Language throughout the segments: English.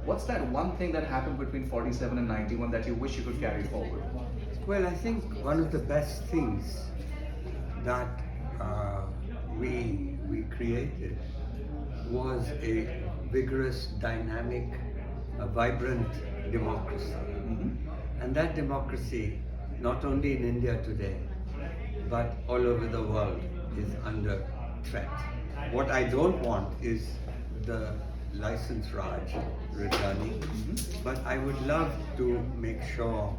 What's that one thing that happened between 47 and 91 that you wish you could carry forward? Well, I think one of the best things that we created was a vigorous, dynamic, vibrant democracy. And that democracy, not only in India today, but all over the world, is under threat. What I don't want is the license Raj returning, but I would love to make sure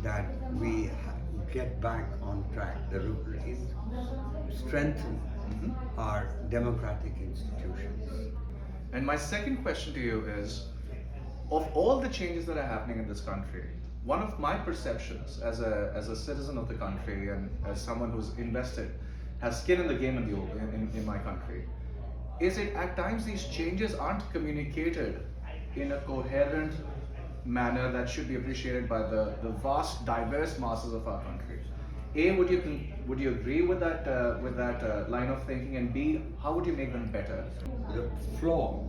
that we get back on track, strengthen our democratic institutions. And my second question to you is, of all the changes that are happening in this country, one of my perceptions as a citizen of the country and as someone who's invested, has skin in the game in my country, is it at times these changes aren't communicated in a coherent manner that should be appreciated by the vast, diverse masses of our country. A, would you agree with that line of thinking, and B, how would you make them better? The flaw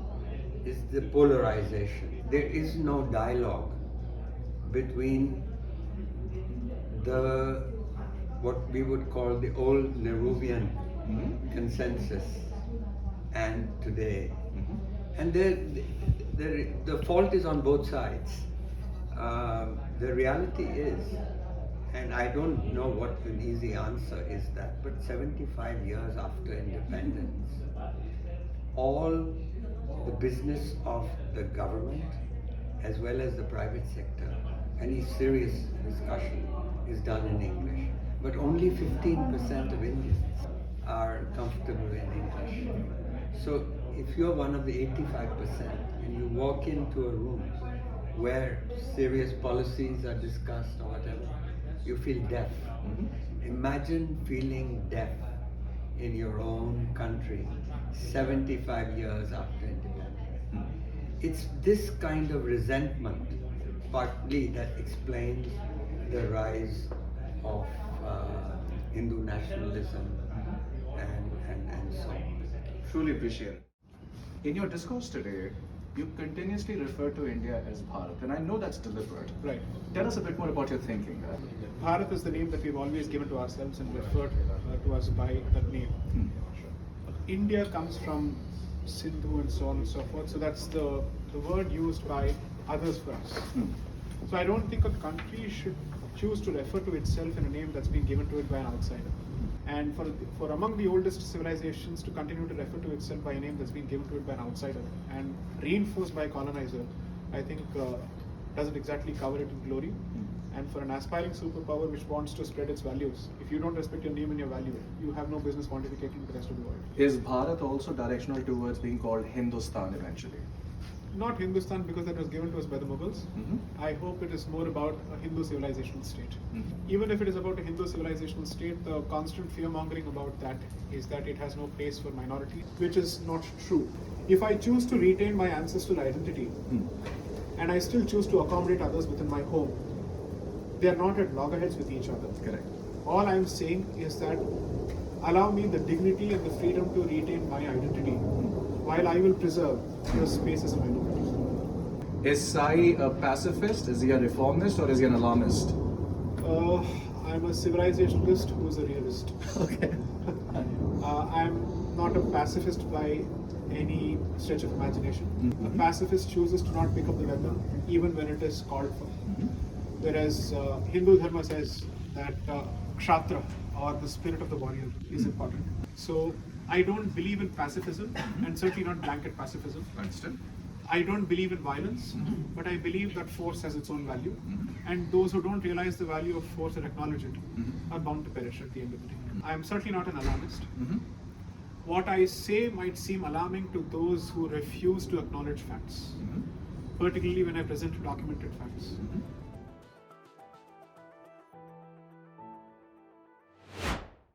is the polarization. There is no dialogue between what we would call the old Nehruvian consensus and today. And the fault is on both sides. The reality is, and I don't know what an easy answer is that, but 75 years after independence, all the business of the government as well as the private sector, any serious discussion is done in English. But only 15% of Indians are comfortable in English. So if you're one of the 85% and you walk into a room where serious policies are discussed or whatever, you feel deaf. Imagine feeling deaf in your own country 75 years after independence. It's this kind of resentment partly that explains the rise of Hindu nationalism and so on. Truly appreciate it. In your discourse today, you continuously refer to India as Bharat, and I know that's deliberate. Right. Tell us a bit more about your thinking there. Bharat is the name that we've always given to ourselves and referred to us by that name. India comes from Sindhu and so on and so forth, so that's the word used by others for us. So I don't think a country should choose to refer to itself in a name that's been given to it by an outsider. And for among the oldest civilizations to continue to refer to itself by a name that's been given to it by an outsider and reinforced by a colonizer, I think doesn't exactly cover it in glory. And for an aspiring superpower which wants to spread its values, if you don't respect your name and your value, you have no business pontificating the rest of the world. Is Bharat also directional towards being called Hindustan eventually? Not Hindustan, because that was given to us by the Mughals. I hope it is more about a Hindu civilizational state. Even if it is about a Hindu civilizational state, the constant fear-mongering about that is that it has no place for minorities, which is not true. If I choose to retain my ancestral identity, and I still choose to accommodate others within my home, they are not at loggerheads with each other. Correct. All I am saying is that allow me the dignity and the freedom to retain my identity, while I will preserve your space as a minority. Is Sai a pacifist? Is he a reformist, or is he an alarmist? I'm a civilizationalist who is a realist. Okay. I'm not a pacifist by any stretch of imagination. A pacifist chooses to not pick up the weapon even when it is called for. Whereas Hindu Dharma says that Kshatriya, or the spirit of the warrior, is important. So I don't believe in pacifism, and certainly not blanket pacifism. Understood. I don't believe in violence, but I believe that force has its own value, and those who don't realize the value of force and acknowledge it are bound to perish at the end of the day. I am certainly not an alarmist. What I say might seem alarming to those who refuse to acknowledge facts, particularly when I present documented facts.